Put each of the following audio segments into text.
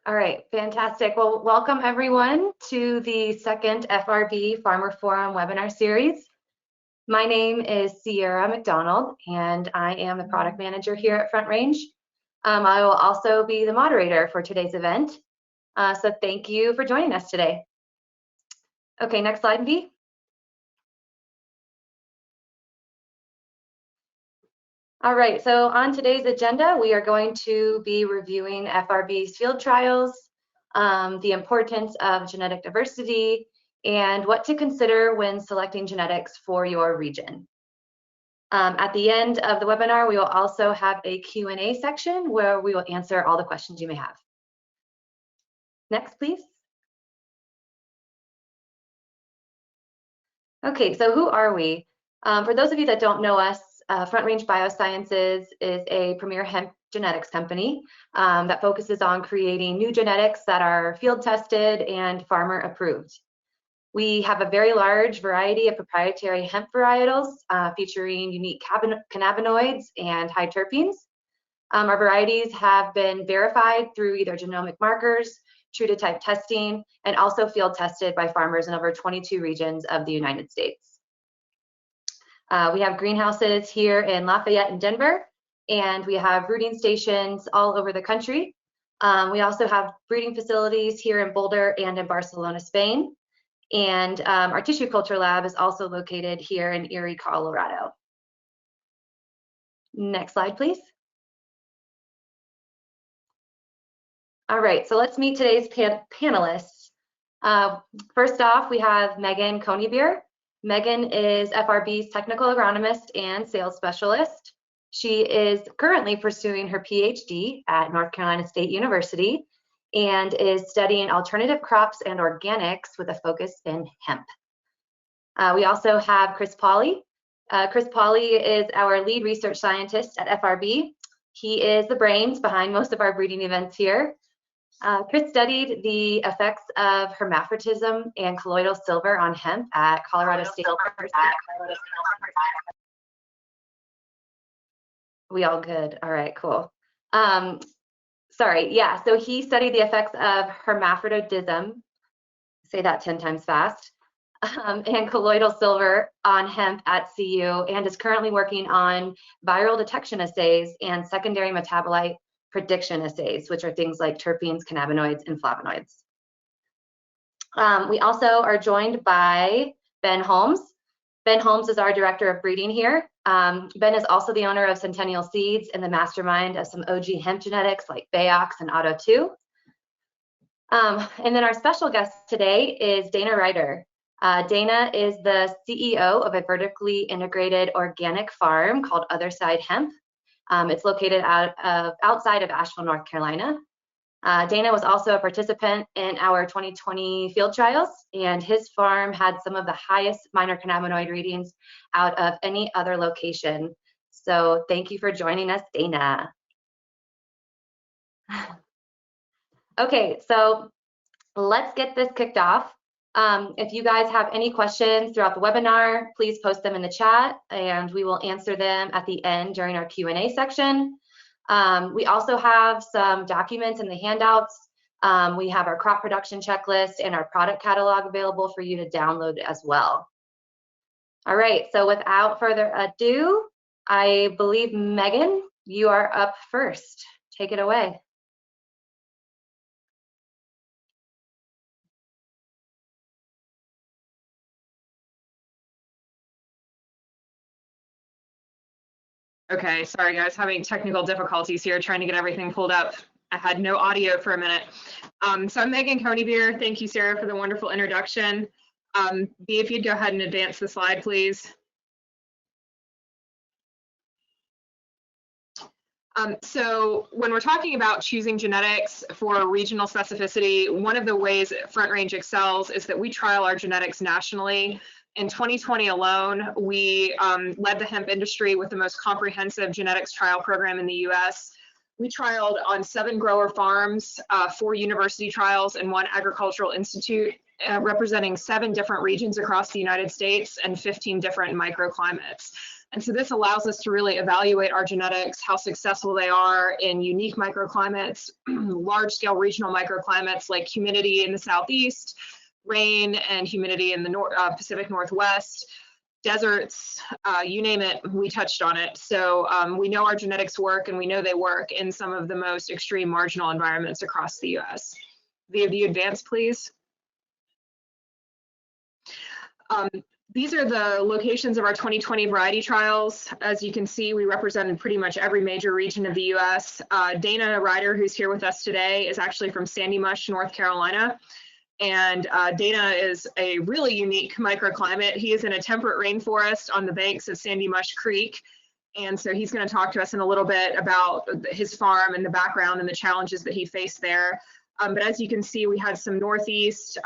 All right, fantastic. Well, welcome everyone to the second FRB Farmer Forum webinar series. My name is Sierra McDonald, and I am the product manager here at Front Range. I will also be the moderator for today's event. So thank you for joining us today. Okay, next slide, V. All right, so on today's agenda, we are going to be reviewing FRB's field trials, the importance of genetic diversity, and what to consider when selecting genetics for your region. At the end of the webinar, we will also have a Q&A section where we will answer all the questions you may have. Next, please. Okay, so who are we? For those of you that don't know us, Front Range Biosciences is a premier hemp genetics company that focuses on creating new genetics that are field tested and farmer approved. We have a very large variety of proprietary hemp varietals featuring unique cannabinoids and high terpenes. Our varieties have been verified through either genomic markers, true to type testing, and also field tested by farmers in over 22 regions of the United States. We have greenhouses here in Lafayette and Denver, and we have rooting stations all over the country. We also have breeding facilities here in Boulder and in Barcelona, Spain. And our tissue culture lab is also located here in Erie, Colorado. Next slide, please. All right, so let's meet today's panelists. First off, we have Megan Conybeare. Megan is FRB's technical agronomist and sales specialist. She is currently pursuing her PhD at North Carolina State University and is studying alternative crops and organics with a focus in hemp. We also have Chris Pauley. Chris Pauley is our lead research scientist at FRB. He is the brains behind most of our breeding events here. Chris studied the effects of hermaphroditism and colloidal silver on hemp at Colorado State University. We all good? All right, cool. Sorry, yeah, so he studied the effects of hermaphroditism, say that 10 times fast, and colloidal silver on hemp at CU, and is currently working on viral detection assays and secondary metabolite prediction assays, which are things like terpenes, cannabinoids, and flavonoids. We also are joined by Ben Holmes. Ben Holmes is our director of breeding here. Ben is also the owner of Centennial Seeds and the mastermind of some OG hemp genetics like Bayox and Auto 2. And then our special guest today is Dana Ryder. Dana is the CEO of a vertically integrated organic farm called Other Side Hemp. It's located outside of Asheville, North Carolina. Dana was also a participant in our 2020 field trials, and his farm had some of the highest minor cannabinoid readings out of any other location. So thank you for joining us, Dana. Okay, so let's get this kicked off. If you guys have any questions throughout the webinar, please post them in the chat and we will answer them at the end during our Q&A section. We also have some documents in the handouts. We have our crop production checklist and our product catalog available for you to download as well. All right, so without further ado, I believe Megan, you are up first. Take it away. Okay, sorry guys, having technical difficulties here trying to get everything pulled up. I had no audio for a minute. So I'm Megan Conybeare. Thank you, Sarah, for the wonderful introduction. B, if you'd go ahead and advance the slide, please. So when we're talking about choosing genetics for regional specificity, one of the ways Front Range excels is that we trial our genetics nationally. In 2020 alone, we led the hemp industry with the most comprehensive genetics trial program in the US. We trialed on 7 grower farms, 4 university trials, and 1 agricultural institute, representing 7 different regions across the United States and 15 different microclimates. And so this allows us to really evaluate our genetics, how successful they are in unique microclimates, large scale regional microclimates like humidity in the southeast, rain and humidity in the Pacific Northwest, deserts, you name it, we touched on it. So we know our genetics work, and we know they work in some of the most extreme marginal environments across the US. View advance, please. These are the locations of our 2020 variety trials. As you can see, we represented pretty much every major region of the US. Dana Ryder, who's here with us today, is actually from Sandy Mush, North Carolina. And Dana is a really unique microclimate. He is in a temperate rainforest on the banks of Sandy Mush Creek. And so he's going to talk to us in a little bit about his farm and the background and the challenges that he faced there. But as you can see, we had some northeast,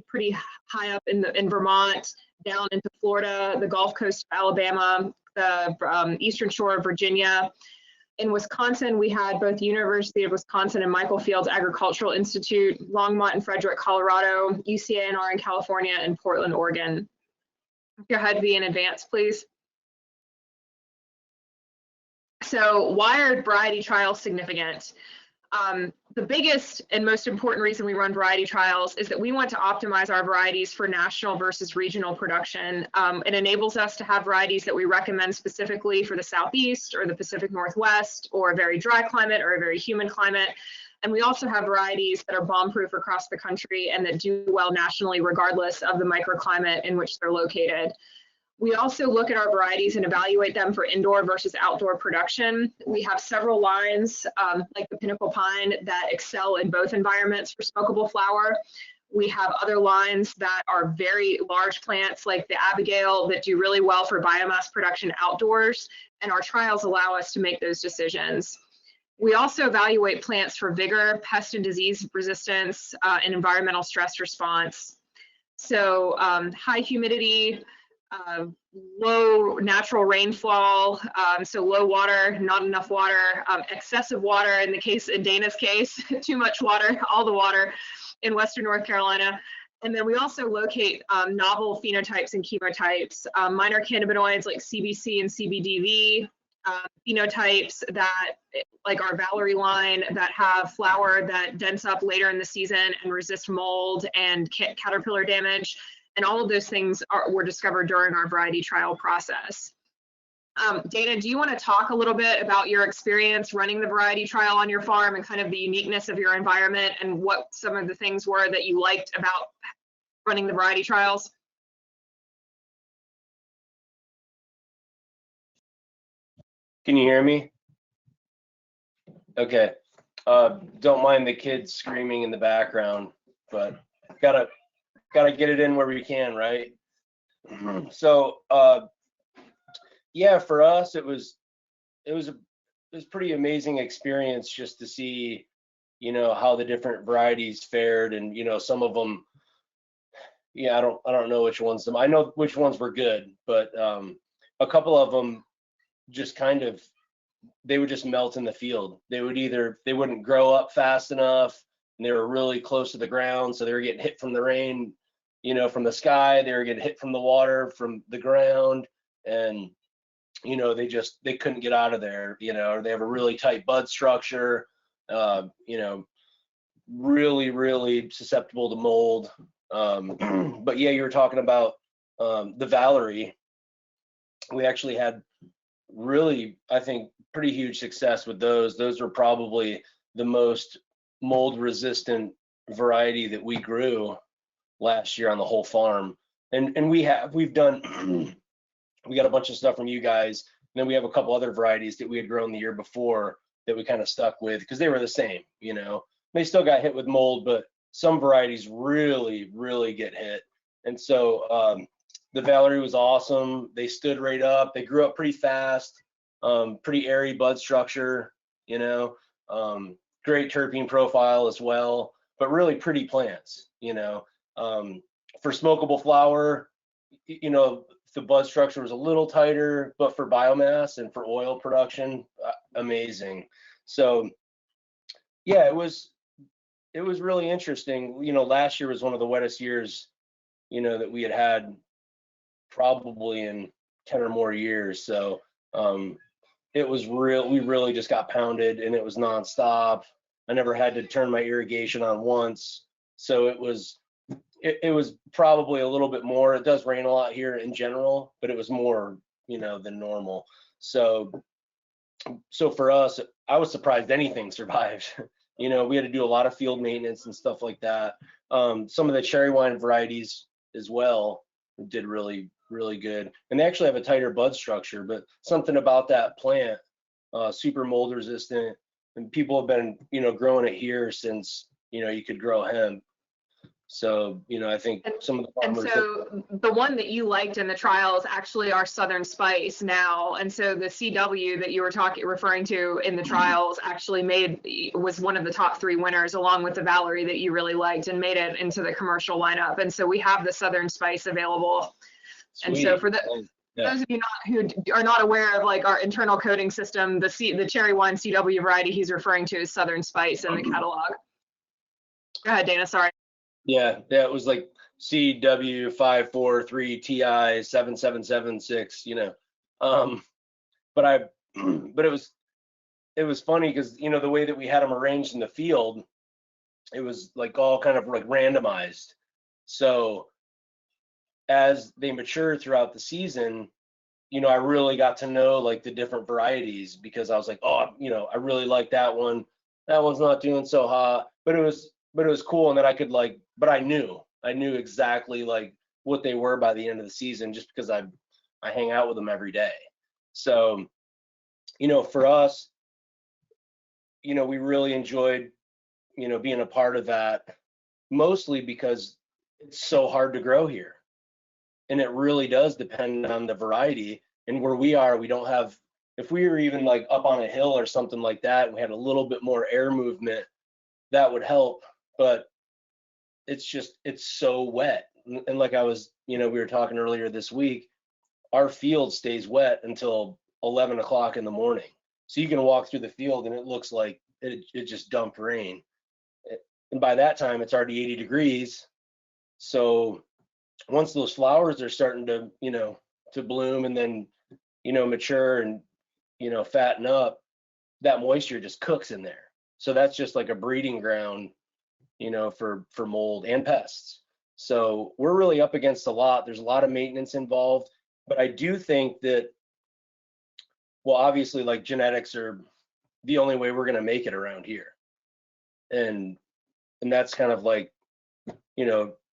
pretty high up in Vermont, down into Florida, the Gulf Coast of Alabama, the eastern shore of Virginia. In Wisconsin, we had both University of Wisconsin and Michael Fields Agricultural Institute, Longmont and Frederick, Colorado, UCANR in California, and Portland, Oregon. Go ahead, V, in advance, please. So why are variety trials significant? The biggest and most important reason we run variety trials is that we want to optimize our varieties for national versus regional production. It enables us to have varieties that we recommend specifically for the Southeast or the Pacific Northwest, or a very dry climate or a very humid climate. And we also have varieties that are bomb-proof across the country and that do well nationally regardless of the microclimate in which they're located. We also look at our varieties and evaluate them for indoor versus outdoor production. We have several lines, like the Pinnacle Pine, that excel in both environments for smokable flower. We have other lines that are very large plants, like the Abigail, that do really well for biomass production outdoors, and our trials allow us to make those decisions. We also evaluate plants for vigor, pest and disease resistance, and environmental stress response. So high humidity, low natural rainfall, so low water, not enough water, excessive water in Dana's case, too much water, all the water in Western North Carolina. And then we also locate novel phenotypes and chemotypes, minor cannabinoids like CBC and CBDV, phenotypes that, like our Valerie line, that have flower that dents up later in the season and resist mold and caterpillar damage. And all of those things were discovered during our variety trial process. Dana, do you want to talk a little bit about your experience running the variety trial on your farm and kind of the uniqueness of your environment and what some of the things were that you liked about running the variety trials? Can you hear me? Okay. Don't mind the kids screaming in the background, but gotta get it in where we can, right? So yeah, for us it was a pretty amazing experience just to see, you know, how the different varieties fared, and you know, some of them, yeah, I don't know which ones. I know which ones were good, but a couple of them just kind of, they would just melt in the field. They wouldn't grow up fast enough, and they were really close to the ground, so they were getting hit from the rain, you know, from the sky. They were getting hit from the water, from the ground, and you know, they couldn't get out of there. You know, they have a really tight bud structure, you know, really susceptible to mold. But yeah, you were talking about the Valerie. We actually had really, I think, pretty huge success with those. Those were probably the most mold resistant variety that we grew last year on the whole farm. And we've done we got a bunch of stuff from you guys, and then we have a couple other varieties that we had grown the year before that we kind of stuck with because they were the same, you know. They still got hit with mold, but some varieties really get hit. And so the Valerie was awesome. They stood right up. They grew up pretty fast, pretty airy bud structure, you know, great terpene profile as well, but really pretty plants, you know. For smokable flower, you know, the bud structure was a little tighter, but for biomass and for oil production, amazing. So yeah, it was really interesting. You know, last year was one of the wettest years, you know, that we had probably in 10 or more years. So it was real. We really just got pounded, and it was nonstop. I never had to turn my irrigation on once. So it was probably a little bit more. It does rain a lot here in general, but it was more, than normal. So for us, I was surprised anything survived. We had to do a lot of field maintenance and stuff like that. Some of the cherry wine varieties as well did really, really good. And they actually have a tighter bud structure, but something about that plant, super mold resistant, and people have been, growing it here since, you could grow hemp. So, I think some of the And farmers. so the one that you liked in the trials actually are Southern Spice now. And so the CW that you were referring to in the trials actually was one of the top 3 winners, along with the Valerie that you really liked, and made it into the commercial lineup. And so we have the Southern Spice available. Sweet. And so for Yeah. those of you who are not aware of like our internal coding system, the cherry wine CW variety he's referring to is Southern Spice in the catalog. Go ahead, Dana, sorry. Yeah, it was like CW543 TI 7776, but it was funny because, the way that we had them arranged in the field, it was like all kind of like randomized. So as they matured throughout the season, I really got to know like the different varieties, because I was like, oh, I really like that one. That one's not doing so hot, but it was cool. And then I could but I knew exactly like what they were by the end of the season, just because I hang out with them every day. So, for us, we really enjoyed, being a part of that, mostly because it's so hard to grow here. And it really does depend on the variety. And where we are, we don't have, if we were even like up on a hill or something like that, and we had a little bit more air movement, that would help. But it's so wet. And like we were talking earlier this week, our field stays wet until 11 o'clock in the morning. So you can walk through the field and it looks like it just dumped rain. And by that time, it's already 80 degrees. So once those flowers are starting to, to bloom and then, mature and, fatten up, that moisture just cooks in there. So that's just like a breeding ground, for mold and pests. So we're really up against a lot. There's a lot of maintenance involved, but I do think that, well, obviously like genetics are the only way we're going to make it around here. And that's kind of like,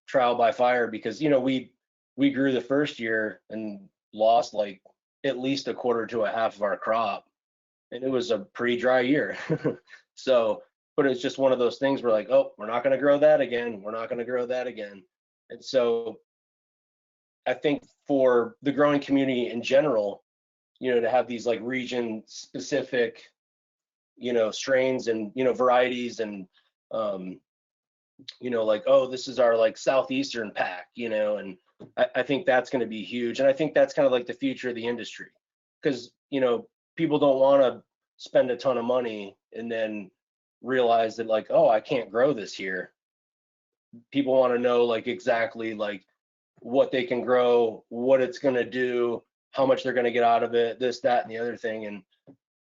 trial by fire, because, we grew the first year and lost like at least a quarter to a half of our crop. And it was a pretty dry year. So, but it's just one of those things where like, oh, we're not going to grow that again. We're not going to grow that again. And so I think for the growing community in general, to have these like region specific, strains and, varieties and, like, oh, this is our like Southeastern pack, and I think that's going to be huge. And I think that's kind of like the future of the industry, because, people don't want to spend a ton of money and then realize that like, oh, I can't grow this here. People want to know like exactly like what they can grow, what it's going to do, how much they're going to get out of it, this, that, and the other thing. And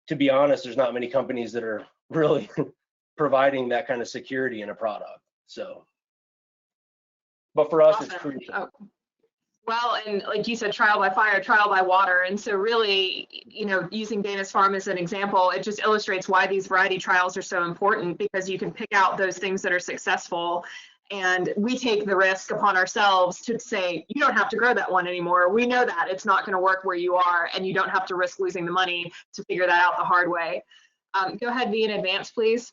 to be honest, there's not many companies that are really providing that kind of security in a product. So, but for us, Awesome. it's crucial. Oh. Well, and like you said, trial by fire, trial by water. And so really, using Dana's Farm as an example, it just illustrates why these variety trials are so important, because you can pick out those things that are successful. And we take the risk upon ourselves to say, you don't have to grow that one anymore. We know that it's not going to work where you are, and you don't have to risk losing the money to figure that out the hard way. Go ahead, V, in advance, please.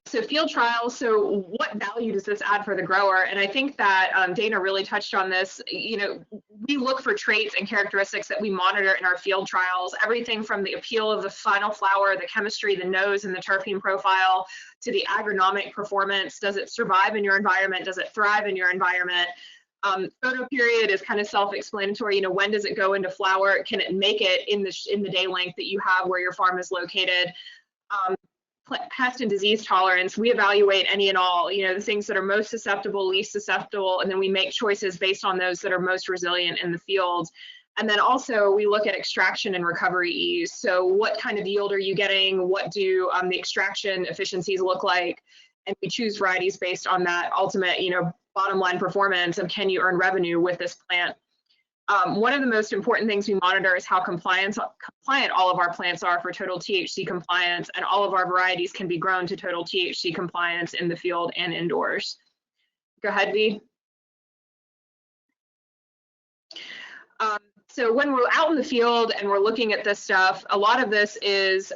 So field trials, so what value does this add for the grower? And I think that Dana really touched on this. We look for traits and characteristics that we monitor in our field trials, everything from the appeal of the final flower, the chemistry, the nose, and the terpene profile, to the agronomic performance. Does it survive in your environment? Does it thrive in your environment? Photo period is kind of self-explanatory. When does it go into flower? Can it make it in the day length that you have where your farm is located? pest and disease tolerance, we evaluate any and all, you know, the things that are most susceptible, least susceptible, and then we make choices based on those that are most resilient in the field. And then also we look at extraction and recovery ease. So what kind of yield are you getting? What do the extraction efficiencies look like? And we choose varieties based on that ultimate, you know, bottom line performance of can you earn revenue with this plant. One of the most important things we monitor is how compliant all of our plants are for total THC compliance, and all of our varieties can be grown to total THC compliance in the field and indoors. Go ahead, V. So when we're out in the field and we're looking at this stuff, a lot of this is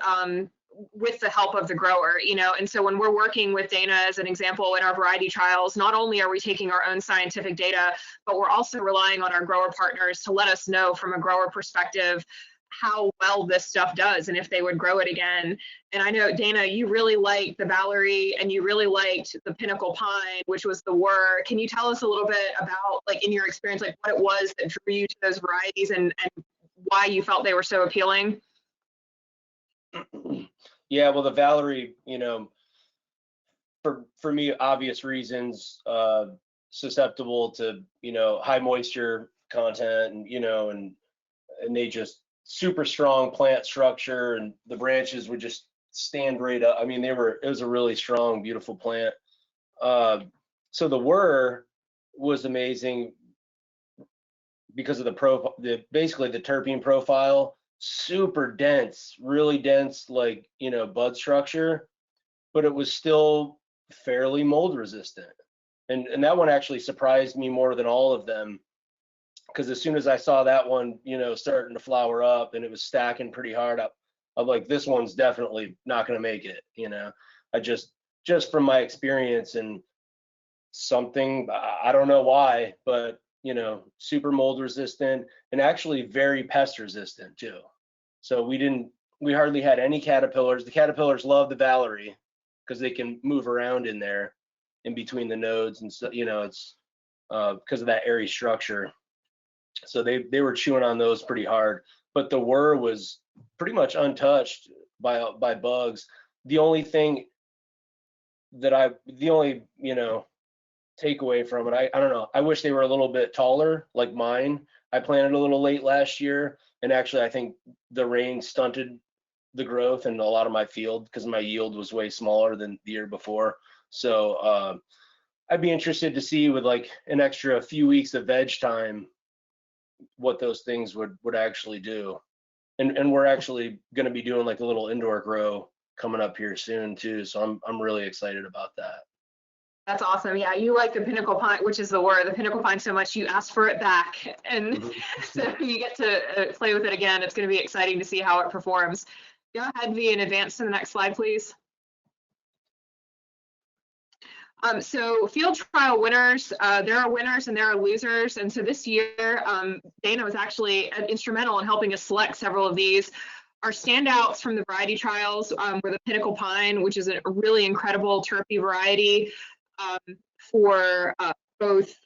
with the help of the grower, you know, and so when we're working with Dana as an example in our variety trials, not only are we taking our own scientific data, but we're also relying on our grower partners to let us know from a grower perspective how well this stuff does and if they would grow it again. And I know, Dana, you really liked the Valerie and you really liked the Pinnacle Pine, which was the Whir. Can you tell us a little bit about, like, in your experience, like what it was that drew you to those varieties and why you felt they were so appealing? Yeah, well, the Valerie, you know, for me, obvious reasons, susceptible to, you know, high moisture content, and, you know, and they just super strong plant structure, and the branches would just stand right up. I mean, it was a really strong, beautiful plant. So the Whir was amazing because of basically the terpene profile. Super dense, really dense, like, you know, bud structure, but it was still fairly mold resistant. And that one actually surprised me more than all of them, because as soon as I saw that one, you know, starting to flower up and it was stacking pretty hard up, I'm like, this one's definitely not going to make it. You know, I just from my experience and something, I don't know why, but, you know, super mold resistant and actually very pest resistant too. So we hardly had any caterpillars. The caterpillars love the Valerie because they can move around in there in between the nodes, and so, you know, it's because of that airy structure. So they were chewing on those pretty hard, but the Whir was pretty much untouched by bugs. The only you know, takeaway from it, I don't know, I wish they were a little bit taller like mine. I planted a little late last year, and actually I think the rain stunted the growth in a lot of my field because my yield was way smaller than the year before. So I'd be interested to see with like an extra few weeks of veg time what those things would actually do. And we're actually going to be doing like a little indoor grow coming up here soon too. So I'm really excited about that. That's awesome. Yeah, you like the Pinnacle Pine, which is the Whir, the Pinnacle Pine so much you asked for it back, and so you get to play with it again. It's going to be exciting to see how it performs. Go ahead, V, and advance to the next slide, please. So field trial winners, there are winners and there are losers. And so this year, Dana was actually instrumental in helping us select several of these. Our standouts from the variety trials were the Pinnacle Pine, which is a really incredible terpy variety for both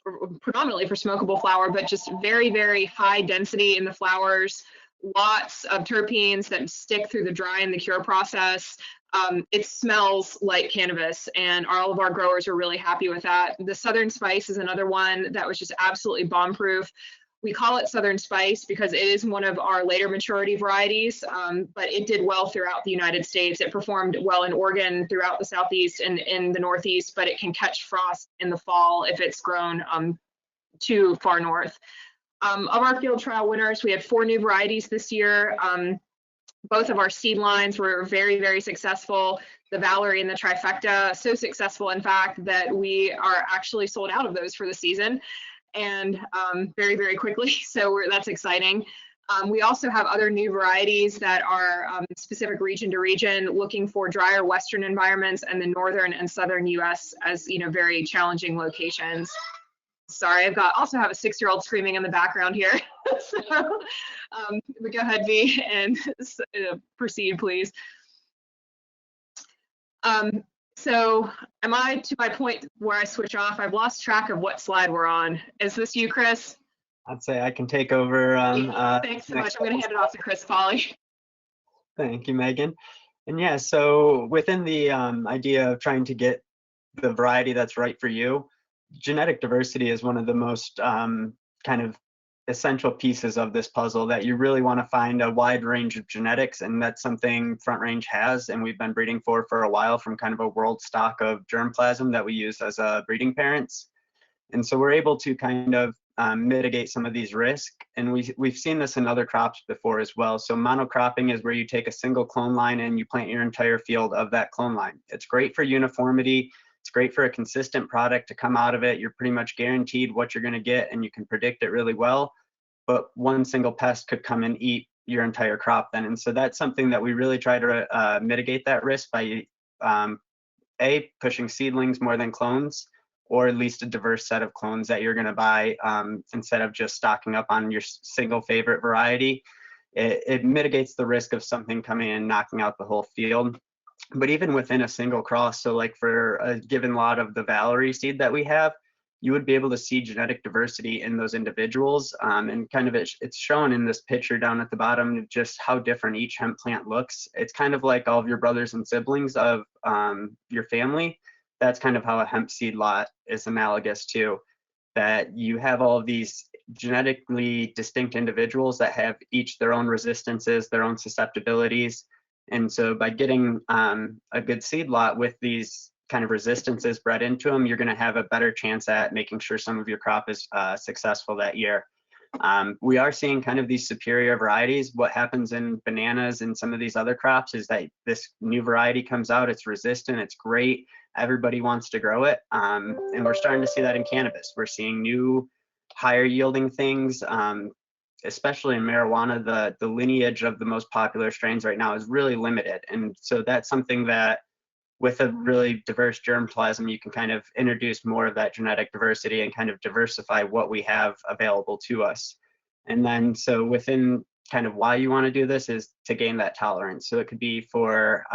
predominantly for smokable flower, but just very, very high density in the flowers, lots of terpenes that stick through the dry and the cure process. It smells like cannabis, and all of our growers are really happy with that. The Southern Spice is another one that was just absolutely bomb-proof. We call it Southern Spice because it is one of our later maturity varieties, but it did well throughout the United States. It performed well in Oregon, throughout the Southeast, and in the Northeast, but it can catch frost in the fall if it's grown too far north. Of our field trial winners, we had 4 new varieties this year. Both of our seed lines were very, very successful. The Valerie and the Trifecta, so successful, in fact, that we are actually sold out of those for the season, and very, very quickly. So that's exciting. We also have other new varieties that are specific region to region, looking for drier Western environments and the Northern and Southern US as, you know, very challenging locations. Sorry, also have a 6-year-old screaming in the background here. So we go ahead, V, and proceed, please. So am I to my point where I switch off? I've lost track of what slide we're on. Is this you, Chris? I'd say I can take over. Thanks so much. I'm going to hand it off to Chris Foley. Thank you, Megan. And yeah, so within the idea of trying to get the variety that's right for you, genetic diversity is one of the most kind of essential pieces of this puzzle, that you really want to find a wide range of genetics, and that's something Front Range has, and we've been breeding for a while, from kind of a world stock of germplasm that we use as breeding parents. And so we're able to kind of mitigate some of these risks. And we've seen this in other crops before as well. So monocropping is where you take a single clone line and you plant your entire field of that clone line. It's great for uniformity. It's great for a consistent product to come out of it. You're pretty much guaranteed what you're going to get, and you can predict it really well. But one single pest could come and eat your entire crop then. And so that's something that we really try to mitigate that risk by pushing seedlings more than clones, or at least a diverse set of clones that you're going to buy instead of just stocking up on your single favorite variety. It mitigates the risk of something coming in and knocking out the whole field. But even within a single cross, so like for a given lot of the Valerie seed that we have, you would be able to see genetic diversity in those individuals. And kind of it's shown in this picture down at the bottom, just how different each hemp plant looks. It's kind of like all of your brothers and siblings of your family. That's kind of how a hemp seed lot is analogous to, that you have all of these genetically distinct individuals that have each their own resistances, their own susceptibilities. And so by getting a good seed lot with these kind of resistances bred into them, you're going to have a better chance at making sure some of your crop is successful that year. We are seeing kind of these superior varieties. What happens in bananas and some of these other crops is that this new variety comes out, it's resistant, it's great, everybody wants to grow it. And we're starting to see that in cannabis. We're seeing new higher yielding things, especially in marijuana. The lineage of the most popular strains right now is really limited. And so that's something that with a really diverse germplasm, you can kind of introduce more of that genetic diversity and kind of diversify what we have available to us. And then so within kind of why you want to do this is to gain that tolerance. So it could be for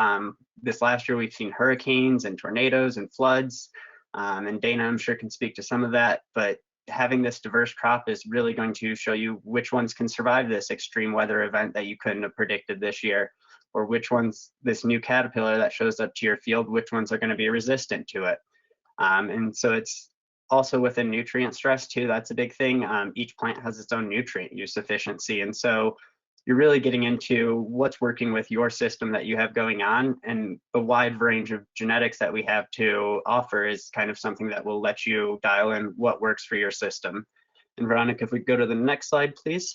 this last year, we've seen hurricanes and tornadoes and floods. And Dana, I'm sure, can speak to some of that, but having this diverse crop is really going to show you which ones can survive this extreme weather event that you couldn't have predicted this year, or which ones, this new caterpillar that shows up to your field, which ones are going to be resistant to it. And so it's also within nutrient stress too. That's a big thing. Each plant has its own nutrient use efficiency. And so you're really getting into what's working with your system that you have going on, and the wide range of genetics that we have to offer is kind of something that will let you dial in what works for your system. And Veronica, if we go to the next slide, please.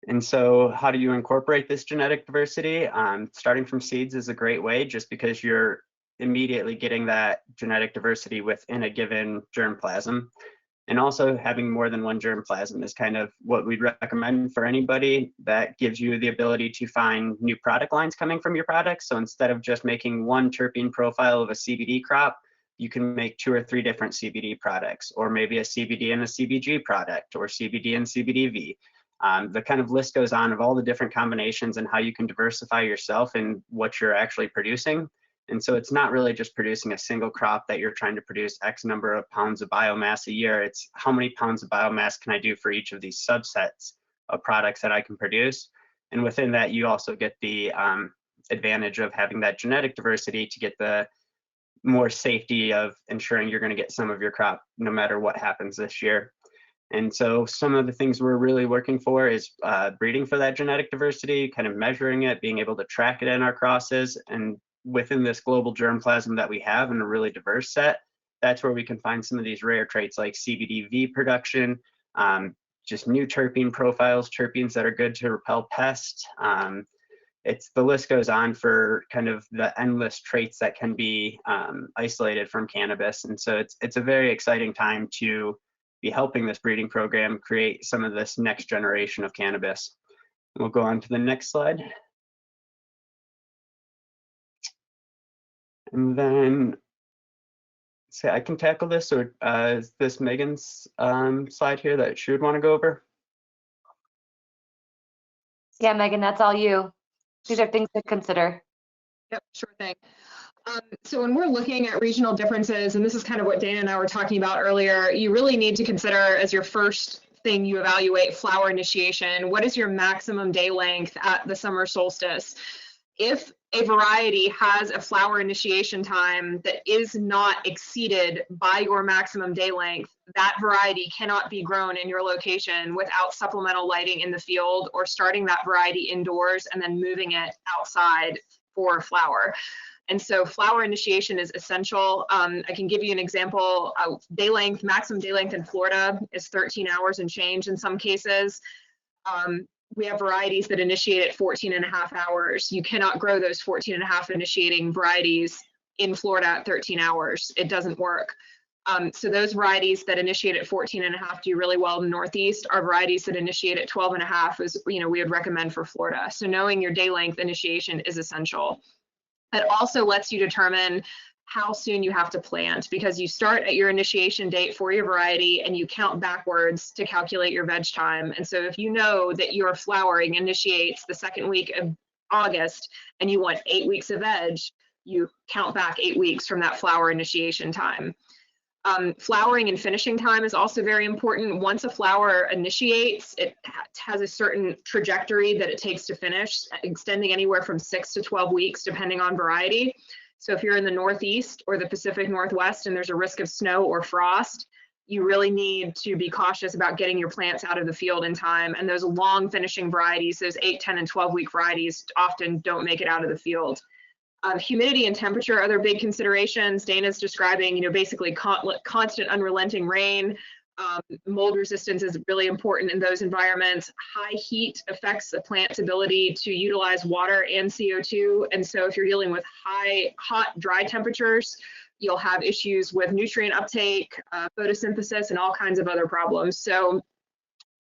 And so how do you incorporate this genetic diversity? Starting from seeds is a great way, just because you're immediately getting that genetic diversity within a given germplasm. And also having more than one germplasm is kind of what we'd recommend for anybody. That gives you the ability to find new product lines coming from your products. So instead of just making one terpene profile of a CBD crop, you can make 2 or 3 different CBD products, or maybe a CBD and a CBG product, or CBD and CBDV. The kind of list goes on of all the different combinations and how you can diversify yourself in what you're actually producing. And so it's not really just producing a single crop that you're trying to produce X number of pounds of biomass a year. It's how many pounds of biomass can I do for each of these subsets of products that I can produce. And within that, you also get the advantage of having that genetic diversity to get the more safety of ensuring you're going to get some of your crop no matter what happens this year. And so some of the things we're really working for is breeding for that genetic diversity, kind of measuring it, being able to track it in our crosses. And within this global germplasm that we have in a really diverse set, that's where we can find some of these rare traits like CBDV production, just new terpene profiles, terpenes that are good to repel pests. The list goes on for kind of the endless traits that can be isolated from cannabis. And so it's a very exciting time to be helping this breeding program create some of this next generation of cannabis. We'll go on to the next slide. And then, I can tackle this, or is this Megan's slide here that she would want to go over? Yeah, Megan, that's all you. These are things to consider. Yep, sure thing. So when we're looking at regional differences, and this is kind of what Dana and I were talking about earlier, you really need to consider as your first thing you evaluate flower initiation. What is your maximum day length at the summer solstice? If a variety has a flower initiation time that is not exceeded by your maximum day length, that variety cannot be grown in your location without supplemental lighting in the field or starting that variety indoors and then moving it outside for flower. And so flower initiation is essential. I can give you an example. Day length, maximum day length in Florida is 13 hours and change in some cases. We have varieties that initiate at 14 and a half hours. You cannot grow those 14 and a half initiating varieties in Florida at 13 hours. It doesn't work. So those varieties that initiate at 14 and a half do really well in the Northeast. Our varieties that initiate at 12 and a half is, we would recommend for Florida. So knowing your day length initiation is essential. It also lets you determine how soon you have to plant, because you start at your initiation date for your variety and you count backwards to calculate your veg time. And so if you know that your flowering initiates the second week of August and you want 8 weeks of veg, you count back 8 weeks from that flower initiation time. Flowering and finishing time is also very important. Once a flower initiates, it has a certain trajectory that it takes to finish, extending anywhere from 6 to 12 weeks, depending on variety. So if you're in the Northeast or the Pacific Northwest and there's a risk of snow or frost, you really need to be cautious about getting your plants out of the field in time. And those long finishing varieties, those 8, 10, and 12 week varieties often don't make it out of the field. Humidity and temperature are other big considerations. Dana's describing, basically constant unrelenting rain. Mold resistance is really important in those environments. High heat affects the plant's ability to utilize water and CO2. And so if you're dealing with hot, dry temperatures, you'll have issues with nutrient uptake, photosynthesis, and all kinds of other problems. So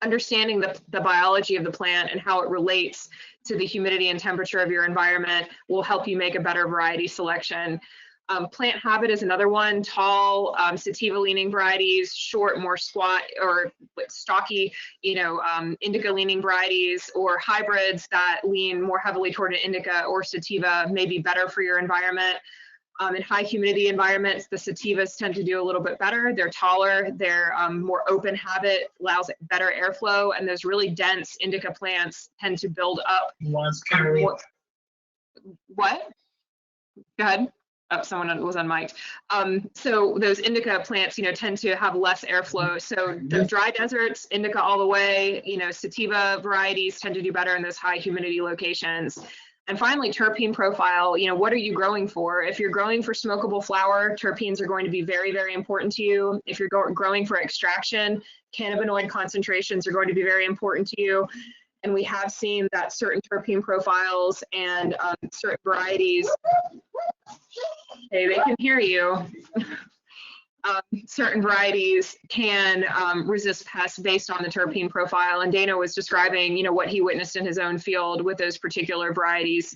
understanding the biology of the plant and how it relates to the humidity and temperature of your environment will help you make a better variety selection. Plant habit is another one. Tall, sativa leaning varieties, short, more squat or stocky, indica leaning varieties, or hybrids that lean more heavily toward an indica or sativa may be better for your environment. In high humidity environments, the sativas tend to do a little bit better. They're taller, they're more open habit, allows better airflow, and those really dense indica plants tend to build up. What? Go ahead. Oh, someone was unmiked. So those indica plants, tend to have less airflow. So the dry deserts, indica all the way, sativa varieties tend to do better in those high humidity locations. And finally, terpene profile, what are you growing for? If you're growing for smokable flower, terpenes are going to be very, very important to you. If you're growing for extraction, cannabinoid concentrations are going to be very important to you. And we have seen that certain terpene profiles and certain varieties, hey, they can hear you. Certain varieties can resist pests based on the terpene profile. And Dana was describing, what he witnessed in his own field with those particular varieties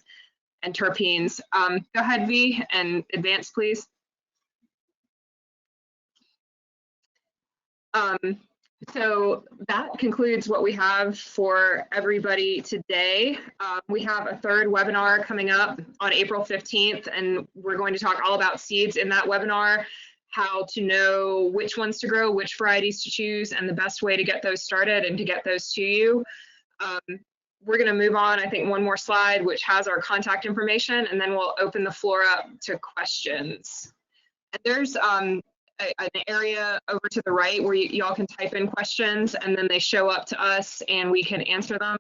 and terpenes. Go ahead, V, and advance, please. So that concludes what we have for everybody today. We have a third webinar coming up on April 15th, and we're going to talk all about seeds in that webinar, how to know which ones to grow, which varieties to choose, and the best way to get those started and to get those to you. We're going to move on, I think, one more slide, which has our contact information, and then we'll open the floor up to questions. And there's an area over to the right where y'all can type in questions, and then they show up to us and we can answer them.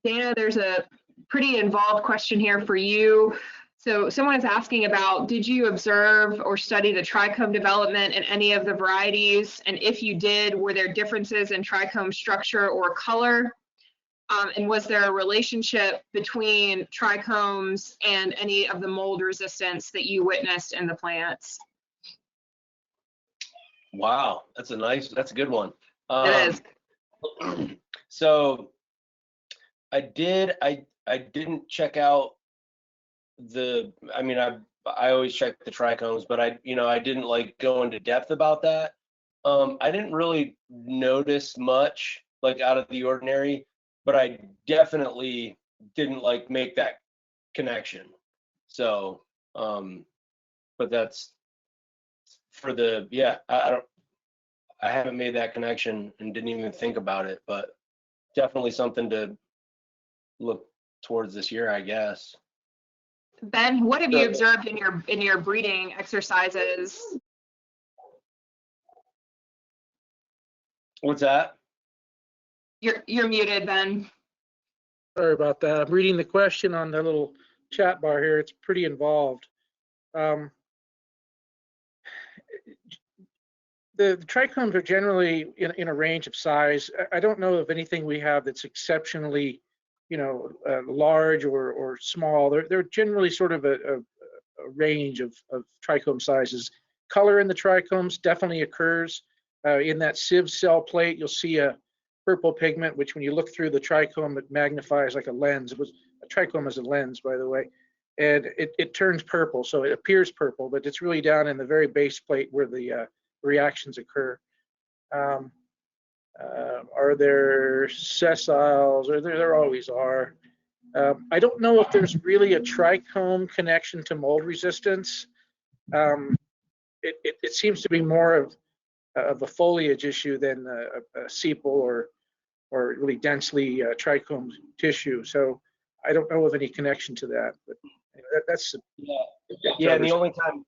Dana, there's a pretty involved question here for you. So someone is asking about, did you observe or study the trichome development in any of the varieties? And if you did, were there differences in trichome structure or color? And was there a relationship between trichomes and any of the mold resistance that you witnessed in the plants? Wow, that's a good one. It is. So I didn't check out I always check the trichomes, but I didn't go into depth about that. I didn't really notice much out of the ordinary, but I definitely didn't make that connection. So, but that's for the, I I haven't made that connection and didn't even think about it, but definitely something to look towards this year, I guess. Ben, what have you Sure. observed in your breeding exercises? What's that? You're muted, Ben. Sorry about that. I'm reading the question on the little chat bar here. It's pretty involved. The trichomes are generally in a range of size. I don't know of anything we have that's exceptionally, large or small. They're generally sort of a range of trichome sizes. Color in the trichomes definitely occurs. In that sieve cell plate, you'll see a purple pigment, which when you look through the trichome, it magnifies like a lens. A trichome is a lens, by the way, and it turns purple, so it appears purple, but it's really down in the very base plate where the reactions occur. Are there sessiles? Or there always are. I don't know if there's really a trichome connection to mold resistance. It seems to be more of a foliage issue than a sepal or really densely trichome tissue. So I don't know of any connection to that, but that's Yeah, and the only time,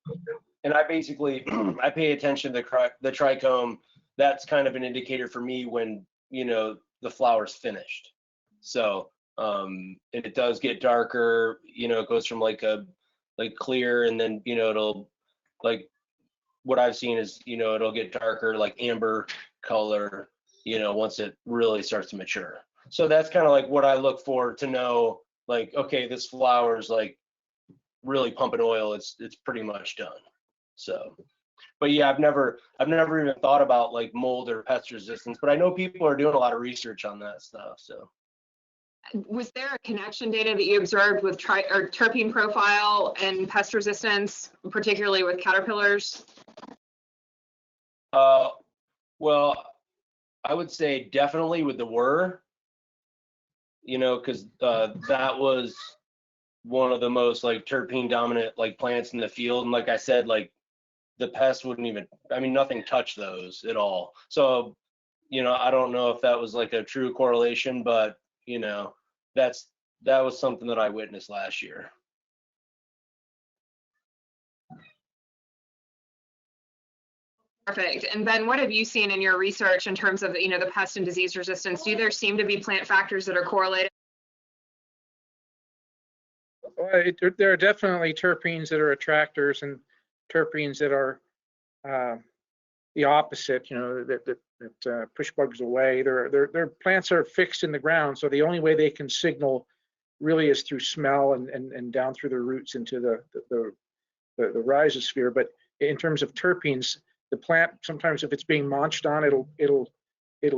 and I basically I pay attention to the trichome. That's kind of an indicator for me when the flower's finished. So it does get darker. It goes from like clear, and then it'll, like, what I've seen is it'll get darker, like amber color, once it really starts to mature. So that's kind of like what I look for to know, like, okay, this flower's like really pumping oil. It's pretty much done. So, but yeah, I've never even thought about like mold or pest resistance, but I know people are doing a lot of research on that stuff. So, Was there a connection data that you observed with terpene profile and pest resistance, particularly with caterpillars? Well, I would say definitely with the whir, because that was one of the most like terpene dominant like plants in the field, and like I said, like the pests wouldn't even, nothing touched those at all. So I don't know if that was like a true correlation, but that was something that I witnessed last year. Perfect. And Ben, what have you seen in your research in terms of the pest and disease resistance? Do there seem to be plant factors that are correlated? Well, there are definitely terpenes that are attractors and terpenes that are the opposite, that push bugs away. Their plants are fixed in the ground, so the only way they can signal really is through smell and down through the roots into the rhizosphere. But in terms of terpenes, the plant, sometimes if it's being munched on, it'll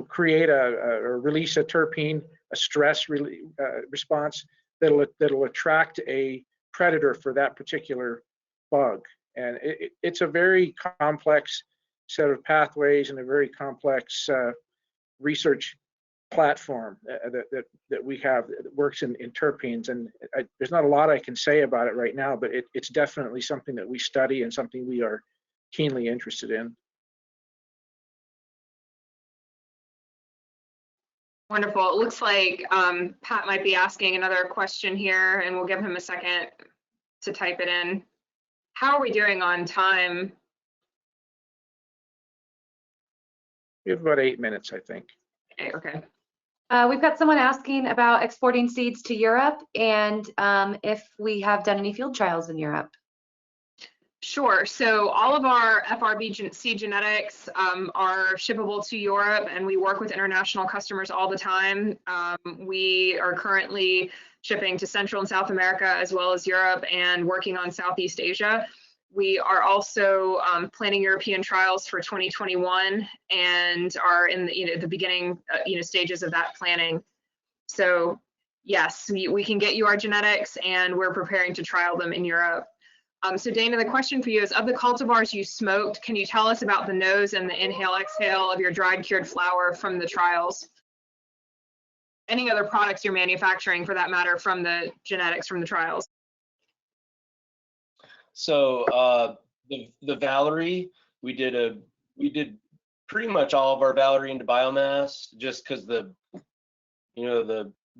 create or release a terpene, a stress response that'll attract a predator for that particular bug. And it's a very complex set of pathways and a very complex research platform that we have that works in terpenes. And there's not a lot I can say about it right now, but it's definitely something that we study and something we are keenly interested in. Wonderful. It looks like Pat might be asking another question here, and we'll give him a second to type it in. How are we doing on time? We have about 8 minutes, I think. Okay. We've got someone asking about exporting seeds to Europe and if we have done any field trials in Europe. Sure. So all of our FRB seed genetics are shippable to Europe, and we work with international customers all the time. We are currently shipping to Central and South America as well as Europe, and working on Southeast Asia. We are also planning European trials for 2021 and are in the beginning stages of that planning. So yes, we can get you our genetics, and we're preparing to trial them in Europe. So Dana, the question for you is, of the cultivars you smoked, can you tell us about the nose and the inhale exhale of your dried cured flower from the trials? Any other products you're manufacturing, for that matter, from the genetics from the trials? So the Valerie, we did pretty much all of our Valerie into biomass, just because the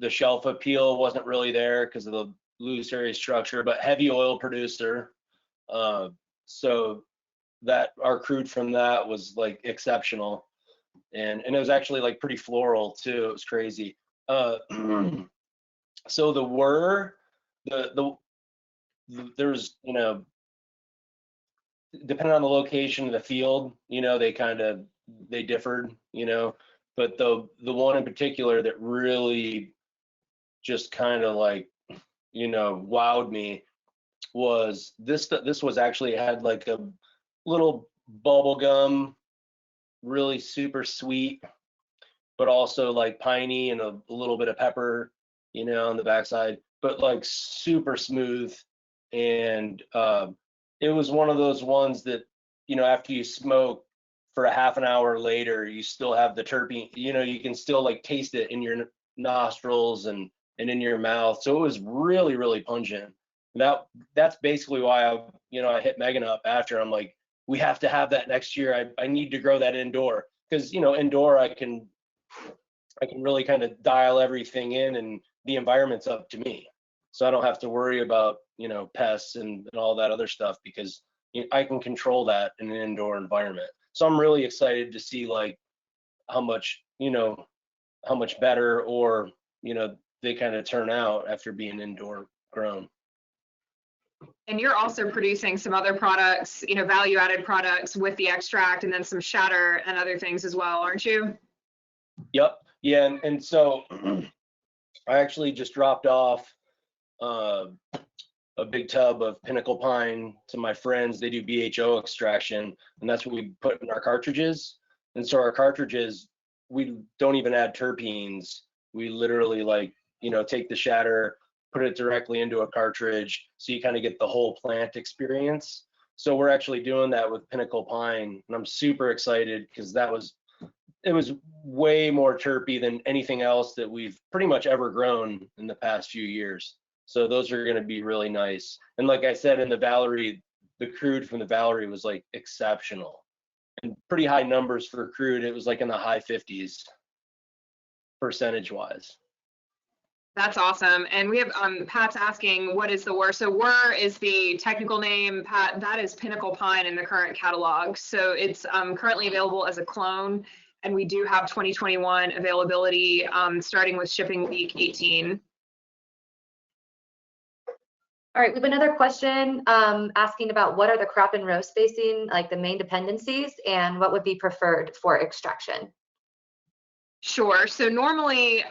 shelf appeal wasn't really there because of the loose area structure, but heavy oil producer. So that our crude from that was like exceptional, and it was actually like pretty floral too. It was crazy. So there's, depending on the location of the field, they differed, but the one in particular that really just kind of like, wowed me was this was actually had like a little bubble gum, really super sweet, but also like piney and a little bit of pepper, on the backside, but like super smooth. And it was one of those ones that, after you smoke for a half an hour later, you still have the terpene, you can still like taste it in your nostrils and in your mouth. So it was really, really pungent. That's basically why I hit Megan up after. I'm like, we have to have that next year. I need to grow that indoor, because indoor I can really kind of dial everything in, and the environment's up to me. So I don't have to worry about, pests and all that other stuff, because I can control that in an indoor environment. So I'm really excited to see like how much better, or, they kind of turn out after being indoor grown. And you're also producing some other products, value added products with the extract, and then some shatter and other things as well, aren't you? Yep. Yeah. And so I actually just dropped off a big tub of Pinnacle Pine to my friends. They do BHO extraction, and that's what we put in our cartridges. And so our cartridges, we don't even add terpenes. We literally take the shatter, put it directly into a cartridge, so you kind of get the whole plant experience. So we're actually doing that with Pinnacle Pine, and I'm super excited because it was way more terpy than anything else that we've pretty much ever grown in the past few years. So those are going to be really nice. And like I said, in the Valerie, the crude from the Valerie was like exceptional, and pretty high numbers for crude. It was like in the high 50s percentage wise. That's awesome. And we have Pat's asking, what is the WUR? So WUR is the technical name, Pat. That is Pinnacle Pine in the current catalog. So it's currently available as a clone, and we do have 2021 availability starting with shipping week 18. All right, we have another question asking about what are the crop and row spacing, like the main dependencies, and what would be preferred for extraction? Sure. So normally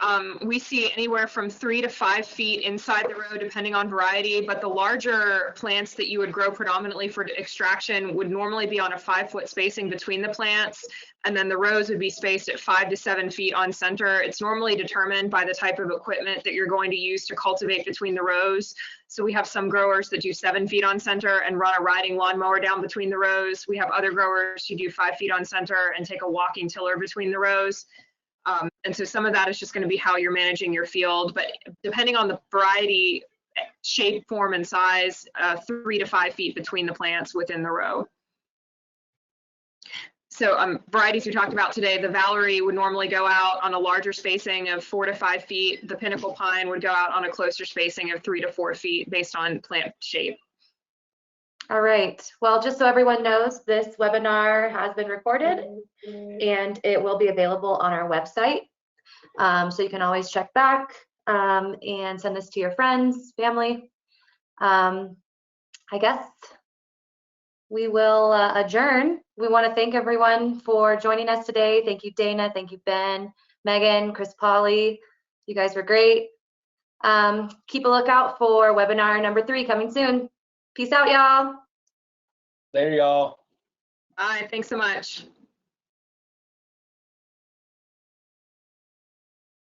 we see anywhere from 3 to 5 feet inside the row, depending on variety. But the larger plants that you would grow predominantly for extraction would normally be on a 5-foot spacing between the plants. And then the rows would be spaced at 5 to 7 feet on center. It's normally determined by the type of equipment that you're going to use to cultivate between the rows. So we have some growers that do 7 feet on center and run a riding lawnmower down between the rows. We have other growers who do 5 feet on center and take a walking tiller between the rows. And so some of that is just going to be how you're managing your field, but depending on the variety, shape, form, and size, 3 to 5 feet between the plants within the row. So varieties we talked about today, the Valerie would normally go out on a larger spacing of 4 to 5 feet. The Pinnacle Pine would go out on a closer spacing of 3 to 4 feet based on plant shape. All right, well, just so everyone knows, this webinar has been recorded and it will be available on our website. So you can always check back and send this to your friends, family. I guess we will adjourn. We want to thank everyone for joining us today. Thank you, Dana. Thank you, Ben, Megan, Chris, Polly. You guys were great. Keep a lookout for webinar number 3 coming soon. Peace out, y'all. Later, y'all. Bye. Thanks so much.